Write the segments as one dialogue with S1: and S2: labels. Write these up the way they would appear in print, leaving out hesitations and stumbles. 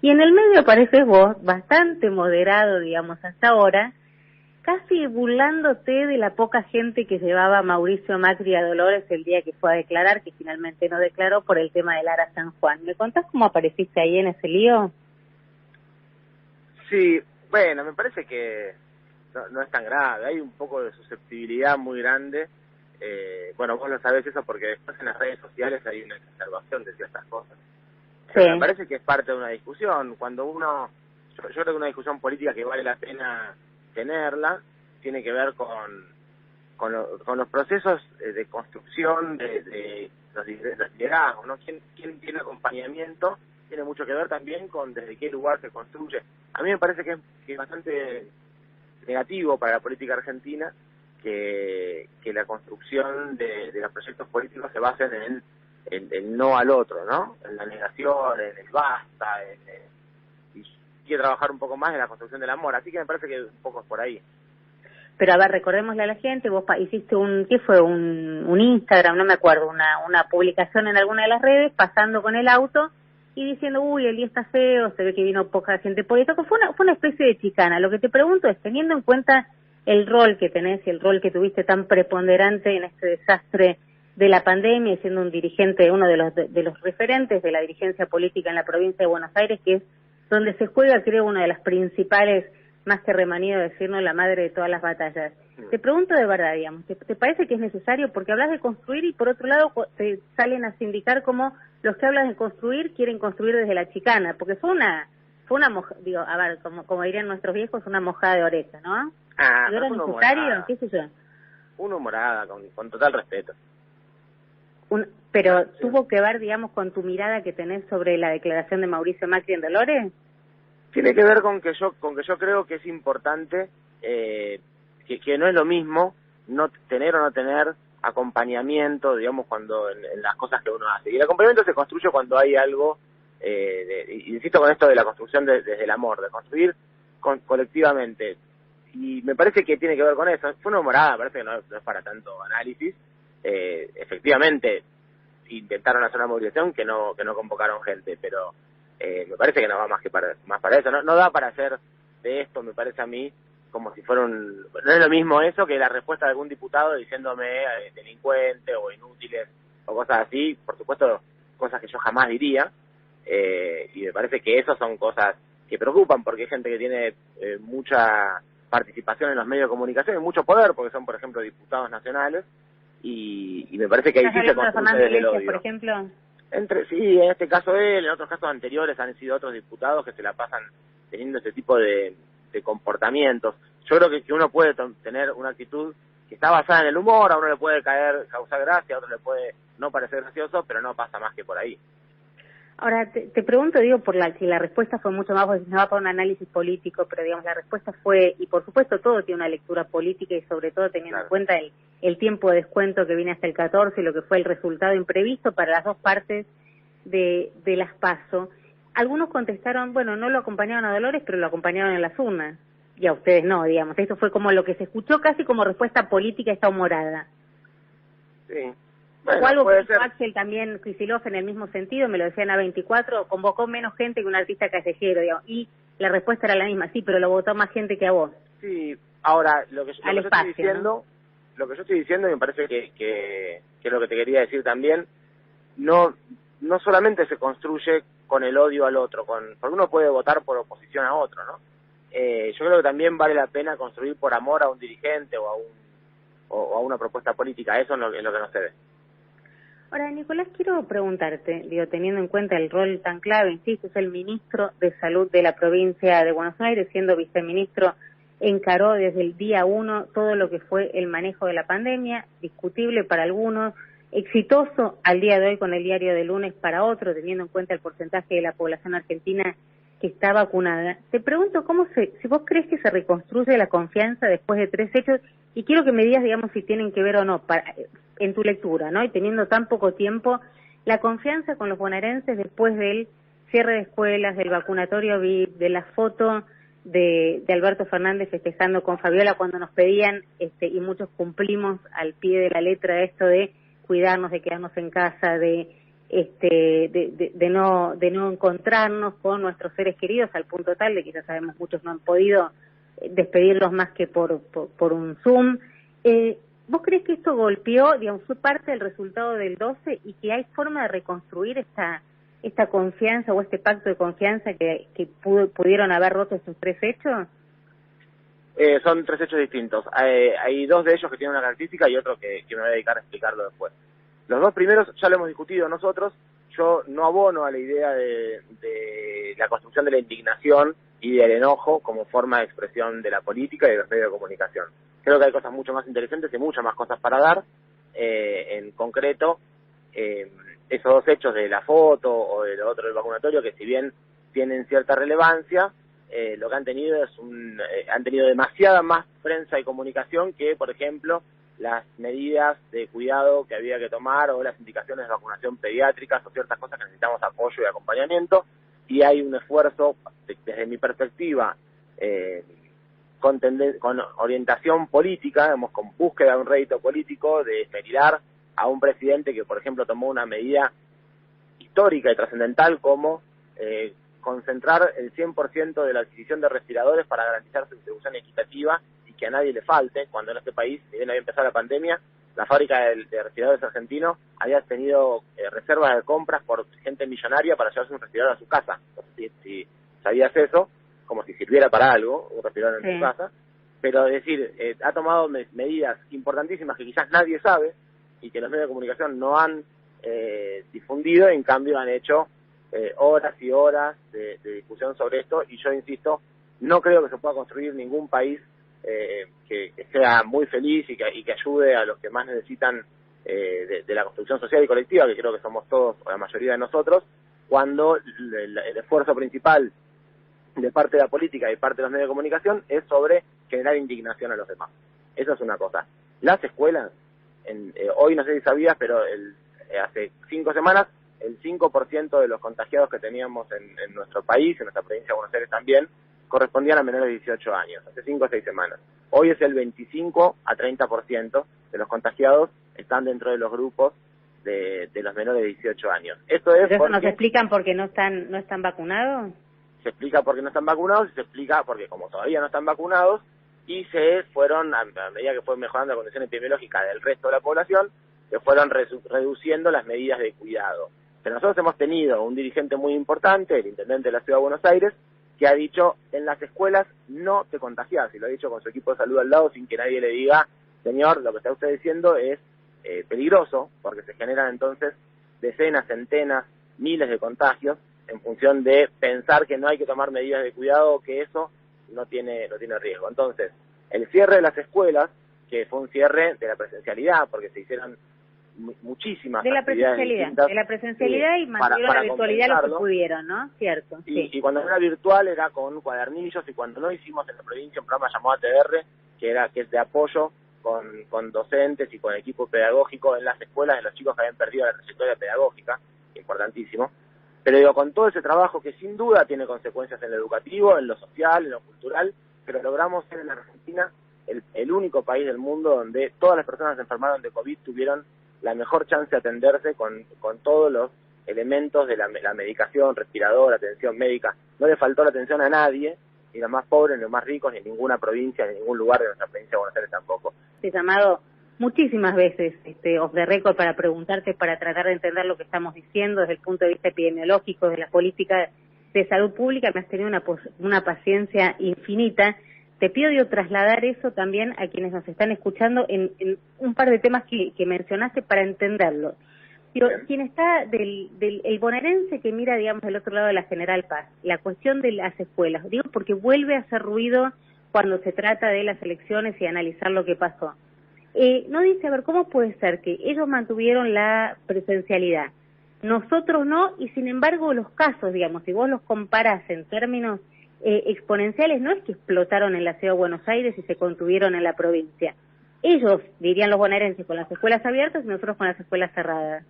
S1: Y en el medio apareces vos, bastante moderado, digamos, hasta ahora, casi burlándote de la poca gente que llevaba Mauricio Macri a Dolores el día que fue a declarar, que finalmente no declaró por el tema del Ara San Juan. ¿Me contás cómo apareciste ahí en ese lío?
S2: Sí, bueno, me parece que no es tan grave, hay un poco de susceptibilidad muy grande. Bueno, vos lo sabés eso porque después en las redes sociales hay una exacerbación de ciertas cosas.
S1: Sí.
S2: Me parece que es parte de una discusión. Cuando yo creo que una discusión política que vale la pena tenerla, tiene que ver con los procesos de construcción de los liderazgos, ¿no? ¿Quién tiene acompañamiento? Tiene mucho que ver también con desde qué lugar se construye. A mí me parece que es bastante negativo para la política argentina que la construcción de los proyectos políticos se basen en el no al otro, ¿no? En la negación, en el basta, y quiere trabajar un poco más en la construcción del amor. Así que me parece que un poco es por ahí.
S1: Pero a ver, recordémosle a la gente, vos hiciste ¿qué fue? Un Instagram, no me acuerdo, una publicación en alguna de las redes, pasando con el auto y diciendo, uy, el día está feo, se ve que vino poca gente por eso, que fue una especie de chicana. Lo que te pregunto es, teniendo en cuenta el rol que tenés y el rol que tuviste tan preponderante en este desastre de la pandemia, y siendo un dirigente, uno de los referentes de la dirigencia política en la provincia de Buenos Aires, que es donde se juega, creo, una de las principales, más que remanido decirnos, la madre de todas las batallas. Te pregunto de verdad, digamos, ¿te parece que es necesario? Porque hablas de construir y por otro lado te salen a sindicar como los que hablan de construir quieren construir desde la chicana, porque fue una digo, a ver, como dirían nuestros viejos, una mojada de oreja, ¿no? ¿No era necesario? ¿Qué sé yo?
S2: Una humorada, con total respeto.
S1: Pero ¿tuvo que ver, digamos, con tu mirada que tenés sobre la declaración de Mauricio Macri en Dolores?
S2: Tiene que ver con que yo creo que es importante, que no es lo mismo no tener o no tener acompañamiento, digamos, cuando en las cosas que uno hace. Y el acompañamiento se construye cuando hay algo, insisto con esto de la construcción desde el amor, de construir colectivamente. Y me parece que tiene que ver con eso. Fue una humorada, parece que no es para tanto análisis. Efectivamente, intentaron hacer una movilización que no convocaron gente, pero me parece que no va más para eso. No da para hacer de esto, me parece a mí, como si fuera no es lo mismo eso que la respuesta de algún diputado diciéndome delincuente o inútiles o cosas así. Por supuesto, cosas que yo jamás diría, y me parece que esas son cosas que preocupan, porque hay gente que tiene mucha participación en los medios de comunicación y mucho poder, porque son, por ejemplo, diputados nacionales, y me parece que ahí sí se construye desde el odio.
S1: Por ejemplo.
S2: Sí, en este caso él, en otros casos anteriores han sido otros diputados que se la pasan teniendo este tipo de comportamientos. Yo creo que uno puede tener una actitud que está basada en el humor, a uno le puede causar gracia, a otro le puede no parecer gracioso, pero no pasa más que por ahí.
S1: Ahora, te pregunto, digo, si la respuesta fue mucho más, porque no va por un análisis político, pero digamos, la respuesta fue, y por supuesto todo tiene una lectura política y sobre todo teniendo en cuenta el tiempo de descuento que viene hasta el 14 y lo que fue el resultado imprevisto para las dos partes de las PASO. Algunos contestaron, bueno, no lo acompañaron a Dolores, pero lo acompañaron en las urnas, y a ustedes no, digamos. Esto fue como lo que se escuchó casi como respuesta política a esta humorada.
S2: Sí.
S1: Bueno, o algo que hizo Axel también, Kicillof, en el mismo sentido, me lo decían a 24, convocó menos gente que un artista callejero, digamos, y la respuesta era la misma, sí, pero lo votó más gente que a vos.
S2: Sí, ahora, lo que yo estoy diciendo, y me parece que es lo que te quería decir también, no solamente se construye con el odio al otro, porque uno puede votar por oposición a otro, ¿no? Yo creo que también vale la pena construir por amor a un dirigente o a una propuesta política, eso es lo que no se ve.
S1: Ahora, Nicolás, quiero preguntarte, digo, teniendo en cuenta el rol tan clave, insisto, es el ministro de Salud de la provincia de Buenos Aires, siendo viceministro, encaró desde el día 1 todo lo que fue el manejo de la pandemia, discutible para algunos, exitoso al día de hoy con el diario de lunes para otros, teniendo en cuenta el porcentaje de la población argentina que está vacunada. Te pregunto si vos crees que se reconstruye la confianza después de 3 hechos, y quiero que me digas, digamos, si tienen que ver o no, en tu lectura, ¿no? Y teniendo tan poco tiempo, la confianza con los bonaerenses después del cierre de escuelas, del vacunatorio VIP, de la foto de Alberto Fernández festejando con Fabiola cuando nos pedían, y muchos cumplimos al pie de la letra esto de cuidarnos, de quedarnos en casa, de de no encontrarnos con nuestros seres queridos, al punto tal de que ya sabemos muchos no han podido despedirlos más que por un Zoom. ¿Vos crees que esto golpeó, digamos, fue parte del resultado del 12 y que hay forma de reconstruir esta confianza o este pacto de confianza que pudieron haber roto estos 3 hechos?
S2: Son 3 hechos distintos. Hay 2 de ellos que tienen una característica y otro que me voy a dedicar a explicarlo después. Los 2 primeros ya lo hemos discutido nosotros. Yo no abono a la idea de la construcción de la indignación y del enojo como forma de expresión de la política y de los medios de comunicación. Creo que hay cosas mucho más interesantes y muchas más cosas para dar. En concreto, esos 2 hechos de la foto o del otro del vacunatorio, que si bien tienen cierta relevancia, lo que han tenido han tenido demasiada más prensa y comunicación que, por ejemplo, las medidas de cuidado que había que tomar o las indicaciones de vacunación pediátricas o ciertas cosas que necesitamos apoyo y acompañamiento. Y hay un esfuerzo, desde mi perspectiva, con orientación política, digamos, con búsqueda de un rédito político, de esmerar a un presidente que, por ejemplo, tomó una medida histórica y trascendental como concentrar el 100% de la adquisición de respiradores para garantizar su distribución equitativa y que a nadie le falte, cuando en este país, si bien había empezado la pandemia, la fábrica de respiradores argentinos había tenido reservas de compras por gente millonaria para llevarse un respirador a su casa. No sé si sabías eso, como si sirviera para algo, un respirador en su casa, pero es decir, ha tomado medidas importantísimas que quizás nadie sabe y que los medios de comunicación no han difundido, en cambio han hecho horas y horas de discusión sobre esto, y yo insisto, no creo que se pueda construir ningún país que sea muy feliz y que ayude a los que más necesitan de la construcción social y colectiva, que creo que somos todos, o la mayoría de nosotros, cuando el esfuerzo principal de parte de la política y parte de los medios de comunicación es sobre generar indignación a los demás. Eso es una cosa. Las escuelas, hoy no sé si sabías, pero hace 5 semanas, el 5% de los contagiados que teníamos en nuestro país, en nuestra provincia de Buenos Aires también, correspondían a menores de 18 años, hace 5 o 6 semanas. Hoy es el 25 a 30% de los contagiados están dentro de los grupos de los menores de 18 años. Esto es.
S1: ¿Pero eso nos explican porque no están vacunados?
S2: Se explica por qué no están vacunados y se explica porque como todavía no están vacunados y se fueron, a medida que fue mejorando la condición epidemiológica del resto de la población, se fueron reduciendo las medidas de cuidado. Pero nosotros hemos tenido un dirigente muy importante, el intendente de la Ciudad de Buenos Aires, que ha dicho, en las escuelas no te contagias, y lo ha dicho con su equipo de salud al lado sin que nadie le diga, señor, lo que está usted diciendo es peligroso, porque se generan entonces decenas, centenas, miles de contagios, en función de pensar que no hay que tomar medidas de cuidado o que eso no tiene riesgo. Entonces, el cierre de las escuelas, que fue un cierre de la presencialidad, porque se hicieron muchísimas actividades distintas,
S1: de la presencialidad y mantuvieron la virtualidad lo que pudieron, ¿no? Cierto.
S2: Y cuando era virtual era con cuadernillos, y cuando no hicimos en la provincia un programa llamado ATR, que es de apoyo con docentes y con equipo pedagógico en las escuelas de los chicos que habían perdido la trayectoria pedagógica, importantísimo. Pero digo, con todo ese trabajo que sin duda tiene consecuencias en lo educativo, en lo social, en lo cultural, pero logramos ser en la Argentina el único país del mundo donde todas las personas que se enfermaron de COVID tuvieron la mejor chance de atenderse con todos los elementos de la medicación, respirador, atención médica. No le faltó la atención a nadie, ni los más pobres, ni los más ricos, ni en ninguna provincia, ni en ningún lugar de nuestra provincia de Buenos Aires tampoco.
S1: Te he llamado muchísimas veces off the record para preguntarte, para tratar de entender lo que estamos diciendo desde el punto de vista epidemiológico, de la política de salud pública. Me has tenido una paciencia infinita. Te pido trasladar eso también a quienes nos están escuchando en un par de temas que mencionaste para entenderlo. Quien está el bonaerense que mira, digamos, del otro lado de la General Paz, la cuestión de las escuelas, digo porque vuelve a hacer ruido cuando se trata de las elecciones y analizar lo que pasó. No dice, a ver, ¿cómo puede ser que ellos mantuvieron la presencialidad? Nosotros no, y sin embargo los casos, digamos, si vos los comparás en términos exponenciales, no es que explotaron en la Ciudad de Buenos Aires y se contuvieron en la provincia. Ellos, dirían los bonaerenses, con las escuelas abiertas y nosotros con las escuelas cerradas.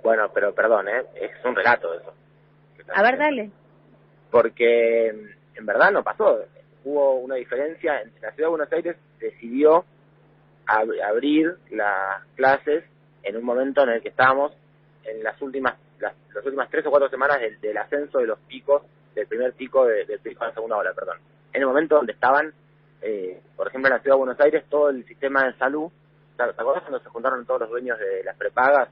S2: Bueno, pero perdón, es un relato eso.
S1: A ver, dale.
S2: Porque en verdad no pasó. Hubo una diferencia. La Ciudad de Buenos Aires decidió abrir las clases en un momento en el que estábamos en las últimas 3 o 4 semanas del ascenso de los picos, del primer pico, del pico de la segunda ola, perdón. En el momento donde estaban, por ejemplo, en la Ciudad de Buenos Aires, todo el sistema de salud, ¿te acuerdas cuando se juntaron todos los dueños de las prepagas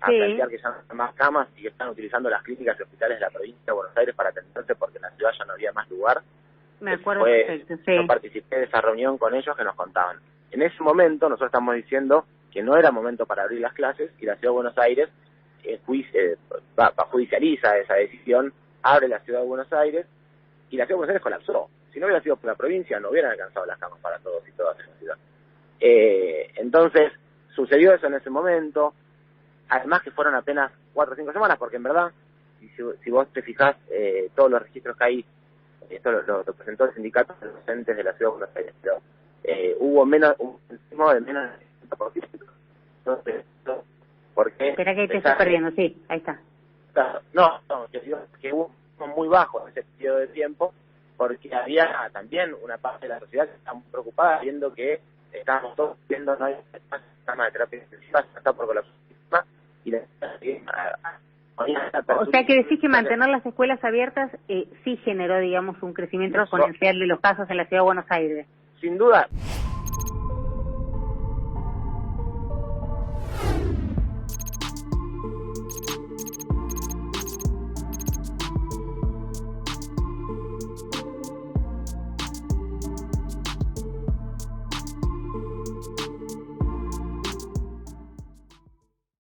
S2: a plantear que ya no hay más camas y que están utilizando las clínicas y hospitales de la provincia de Buenos Aires para atenderse porque en la ciudad ya no había más lugar?
S1: Me acuerdo perfecto, sí.
S2: Yo participé de esa reunión con ellos que nos contaban. En ese momento nosotros estamos diciendo que no era momento para abrir las clases y la Ciudad de Buenos Aires judicializa esa decisión, abre la Ciudad de Buenos Aires y la Ciudad de Buenos Aires colapsó. Si no hubiera sido por la provincia no hubieran alcanzado las camas para todos y todas en la ciudad. Entonces sucedió eso en ese momento, además que fueron apenas 4 o 5 semanas, porque en verdad, si vos te fijás, todos los registros que hay, esto lo presentó el sindicato de docentes de la Ciudad de Buenos Aires, pero hubo un ritmo de menos del 70%. Entonces, porque
S1: espera que te estás perdiendo, sí, ahí está.
S2: No, que hubo muy bajo en ese periodo de tiempo, porque había también una parte de la sociedad que estaba muy preocupada, viendo que estábamos todos viendo no hay cama de terapia intensiva, está por colapsar y
S1: o sea que decís que mantener las escuelas abiertas sí generó, digamos, un crecimiento exponencial de los casos en la Ciudad de Buenos Aires.
S2: Sin duda.